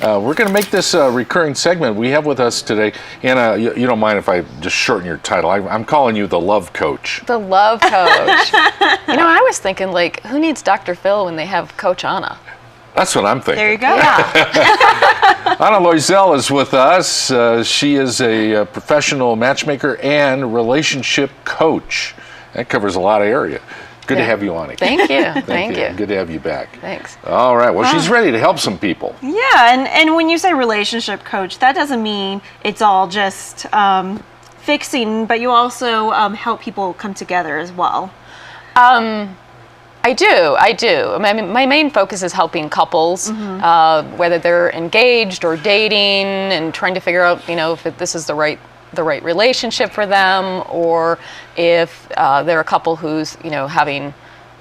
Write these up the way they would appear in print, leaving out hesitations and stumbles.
We're going to make this a recurring segment. We have with us today, Anna, you don't mind if I just shorten your title. I'm calling you the Love Coach. The Love Coach. I was thinking, like, who needs Dr. Phil when they have Coach Anna? That's what I'm thinking. There you go. Yeah. Anna Loiselle is with us. She is a professional matchmaker and relationship coach. That covers a lot of area. Good to have you on again. Thank you. Thank you. Good to have you back. Thanks. All right. Well, she's ready to help some people. Yeah, and when you say relationship coach, that doesn't mean it's all just fixing, but you also help people come together as well. I do. My main focus is helping couples, whether they're engaged or dating, and trying to figure out, if this is the right relationship for them, or if they're a couple who's having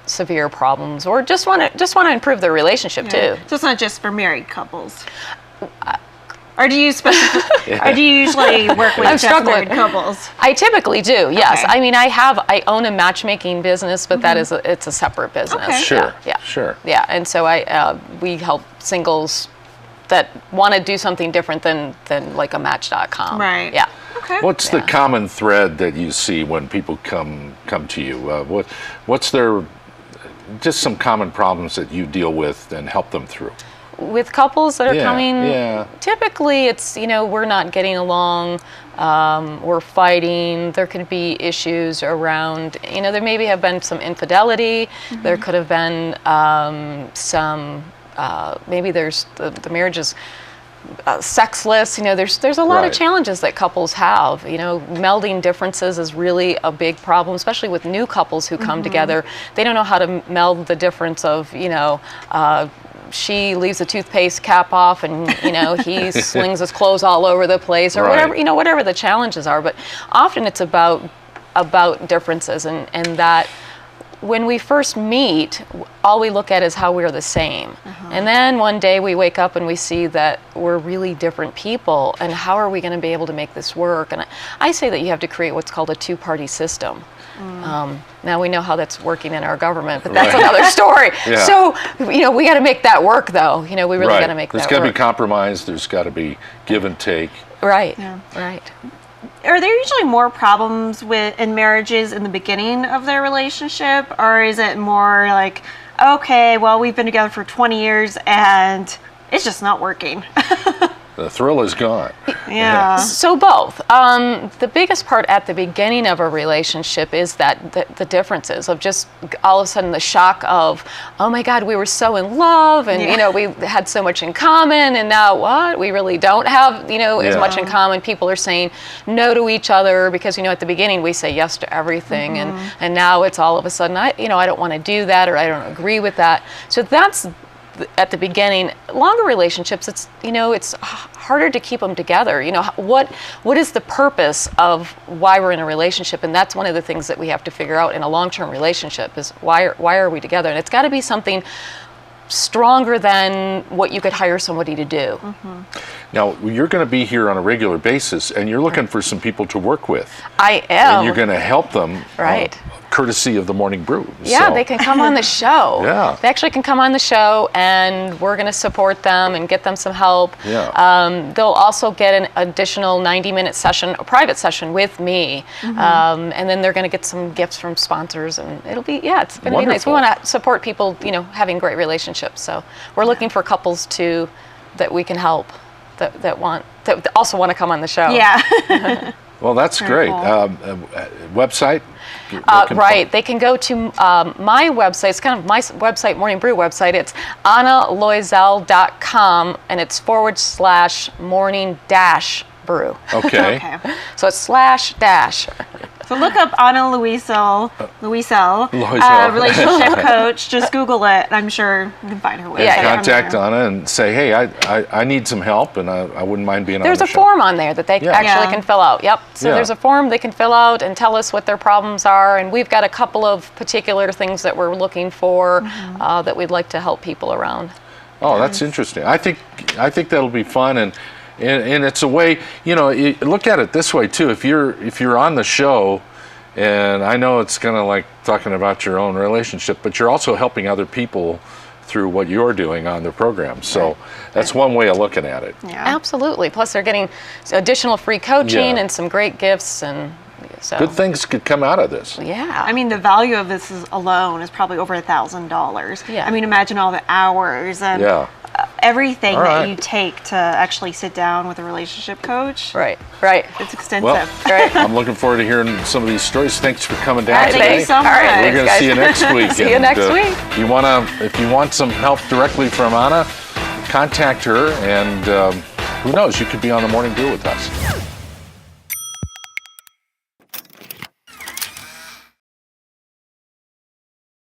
severe problems, or just want to improve their relationship too. So it's not just for married couples. Or do you usually work with just married couples? I typically do. Yes. Okay. I mean, I own a matchmaking business, but that is it's a separate business. Okay. Sure. Yeah. Sure. Yeah. And so we help singles that want to do something different than like a Match.com. Right. Yeah. Okay. What's the common thread that you see when people come to you? What's their just some common problems that you deal with and help them through? With couples that are coming, typically it's, we're not getting along, we're fighting, there could be issues around, there maybe have been some infidelity, there could have been some, maybe there's, the marriage is sexless, there's a lot of challenges that couples have. Melding differences is really a big problem, especially with new couples who come together. They don't know how to meld the difference of, she leaves the toothpaste cap off and he slings his clothes all over the place, or whatever the challenges are. But often it's about differences, and that when we first meet, all we look at is how we're the same. And then one day we wake up and we see that we're really different people, and how are we going to be able to make this work? And I say that you have to create what's called a two-party system. Now we know how that's working in our government, but that's another story. So, we got to make that work, though. We really got to make that work. There's got to be compromise. There's got to be give and take. Right. Yeah. Right. Are there usually more problems in marriages in the beginning of their relationship, or is it more like, okay, well, we've been together for 20 years and it's just not working? The thrill is gone. Yeah. So both. The biggest part at the beginning of a relationship is that the differences of just all of a sudden the shock of, oh my God, we were so in love, and we had so much in common, and now what? We really don't have as much in common. People are saying no to each other because at the beginning we say yes to everything, and now it's all of a sudden I don't want to do that, or I don't agree with that. So that's at the beginning. Longer relationships, it's harder to keep them together. What is the purpose of why we're in a relationship? And that's one of the things that we have to figure out in a long-term relationship is why are we together? And it's got to be something stronger than what you could hire somebody to do. Now, you're going to be here on a regular basis, and you're looking for some people to work with. I am. And you're going to help them. Right. Courtesy of the Morning Brew. Yeah, they can come on the show. Yeah. They actually can come on the show, and we're going to support them and get them some help. Yeah. They'll also get an additional 90-minute session, a private session with me, and then they're going to get some gifts from sponsors, and it'll be, it's going to be nice. We want to support people, having great relationships. So we're looking for couples that we can help, that also want to come on the show. Yeah. Well, that's great. Cool. Website? Right. They can go to my website. It's kind of my website, Morning Brew website. It's annaloiselle.com, and it's /morning-brew. Okay. So it's /. So look up Anna Loiselle, relationship coach. Just Google it. I'm sure you can find her website. And contact Anna and say, hey, I need some help, and I wouldn't mind being on the show. There's a form on there that they actually can fill out. Yep. So there's a form they can fill out and tell us what their problems are, and we've got a couple of particular things that we're looking for that we'd like to help people around. Oh, that's interesting. I think that'll be fun, and it's a way, look at it this way too. If you're on the show, and I know it's kind of like talking about your own relationship, but you're also helping other people through what you're doing on the program. So that's one way of looking at it. Yeah. Absolutely. Plus, they're getting additional free coaching Yeah. and some great gifts, and so Good things could come out of this. yeah. I mean, the value of this alone is probably over $1,000. Yeah. I mean, imagine all the hours and Yeah. everything All right. that you take to actually sit down with a relationship coach. right. It's extensive. Well, Right. I'm looking forward to hearing some of these stories. Thanks for coming down All right, today. Thank you so All right, much. We're going to Thanks, see you guys. next week. See you next week. If you want some help directly from Anna, contact her, and who knows, you could be on the Morning Brew with us.